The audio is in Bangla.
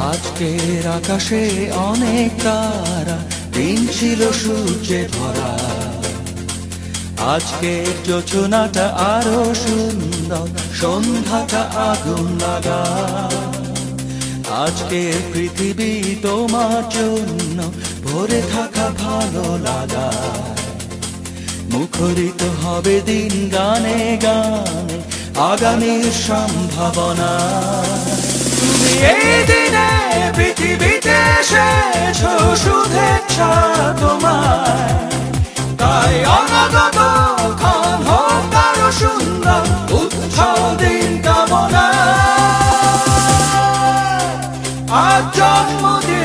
আজকের আকাশে অনেক তারা, দিন ছিল সূর্যে ভরা। আজকের যোজনাটা আরো সুন্দর, সন্ধ্যাটা আগুন লাগা। আজকের পৃথিবী তোমার জন্য ভরে থাকা ভালো লাগা। মুখরিত হবে দিন গানে গানে, আগামীর সম্ভাবনা। তুমি এই দিনে পৃথিবীতে এসেছো, শুভেচ্ছা তোমায়। তাই অনাগত ক্ষণ হোক আরো সুন্দর, উৎসব দিন কামনা। আজ জন্মদিন